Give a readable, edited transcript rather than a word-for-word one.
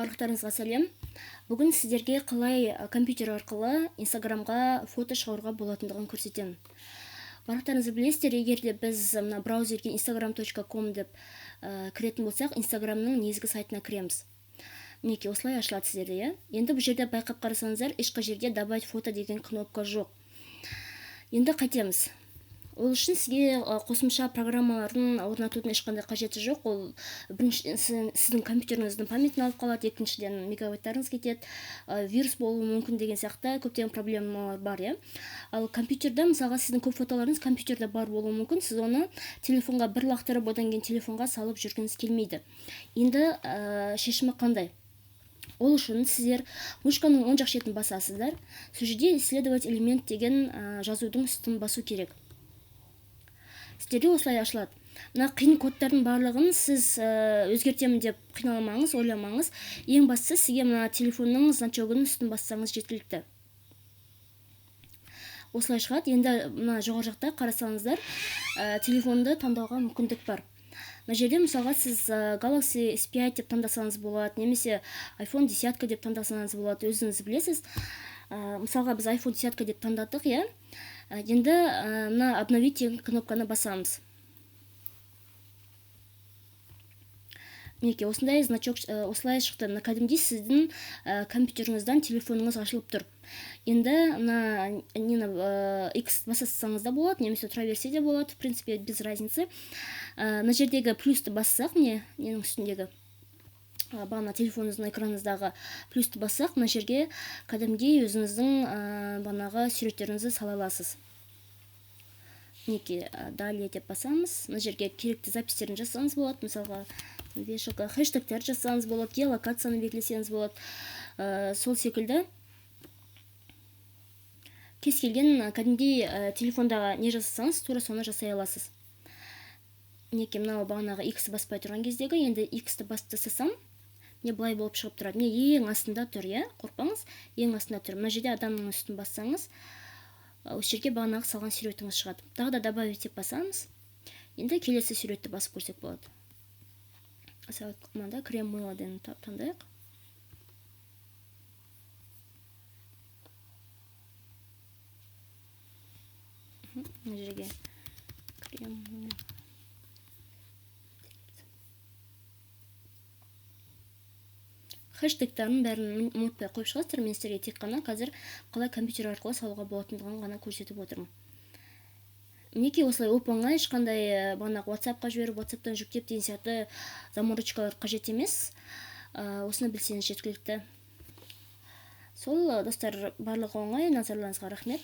Барлықтарыңызға сәлем. Бүгін сіздерге қалай компьютер арқылы Инстаграмға фото шығаруға болатындығын көрсетемін. Барлықтарыңыз білесіздер, егер де біз браузерге instagram.com деп кіретін болсақ, Инстаграмның негізгі сайтына кіреміз. Мінекей осылай ашылады сіздерде, иә? Енді бұл жерде байқап қарасаңыздар, ешқай жерде добавить фото деген кнопка жоқ. Енді қайтеміз. Ол үшін сізге қосымша программаларын орнатудың ешқандай қажеті жоқ. Ол бірінші сіздің компьютеріңіздің памятін алып қалады, екіншіден мегабайттарыңыз кетеді, вирус болуы мүмкін деген сияқты көптеген проблемалар бар, иә. Ал компьютерде, мысалға, сіздің көп фотоларыңыз компьютерде бар болуы мүмкін, сіз оны телефонға бір лақтырып, одан кейін телефонға салып жүргіңіз келмейді. Енді шешімі қандай? Ол үшін сіздер мышканың оң жақ шетін басасыздар. Сол жерде исследовать элемент деген жазудың үстін басу керек. Сіздерде осылай ашылады. Мына қиын кодтардың барлығын сіз өзгертемін деп қиналамаңыз, ойламаңыз. Ең бастысы сізге мына телефонның значогының үстін бассаңыз жеткілікті. Осылай шығады. Енді мына жоғары жақта қарасаңыздар, телефонды таңдауға мүмкіндік бар. Мына жерде мысалға сіз Galaxy S5 деп таңдасаңыз болады, немесе iPhone 10 деп таңдасаңыз болады, өзіңіз білесіз. Мысалға біз iPhone 10 деп таңдадық, иә? Енді мына обновить деген кнопканы басамыз. Мінекей, осындай значок осылай шықты. Мына кәдімгідей сіздің компьютеріңізден телефоныңыз ашылып тұр. Енді мына X бассаңыз да болады, немесе тұра берсе де болады, в принципе, без разницы. Мына жердегі плюсті бассақ, ненің үстіндегі бағана телефоныңыздың экраныңыздағы плюсті бассақ, мына жерге кәдімгідей өзіңіздің бағанағы суреттеріңізді сала аласыз. Мінекей, далее деп басамыз. Мына жерге керекті запистерін жасаңыз болады, мысалға вешалка, хэштегтер жасаңыз болады, геолокацияны белгілесеңіз болады. Сол секілді кез келген кәдімгідей телефондағы не жасасаңыз, тура соны жасай аласыз. Мінекей, мынау бағанағы X баспай тұрған кездегі, енді X-ті басып тастасам, не былай болып шығып тұрады. Міне ең астында тұр, иә? Қорқпаңыз, ең астында тұр. Мына жерде адамның үстін бассаңыз, осы жерге бағанағы салған суретіңіз шығады. Тағы да добавить деп басамыз. Енді келесі суретті басып көрсек болады. Мында крем мыло деген таңдайық. Мына жерге крем мыло. Хэштегтарын бәрін ұмытпай қойып шығасыздар. Мен сіздерге тек қана қазір қалай компьютер арқылы салуға болатындығын ғана көрсетіп отырмын. Мінекей, осылай оп-оңай, ешқандай бағанағы WhatsApp-қа жіберіп, WhatsApp-тан жүктеп деген сияқты заморочкалар қажет емес. Осыны білсеңіз жеткілікті. Сол, достар, барлығы оңай, назарларыңызға рахмет.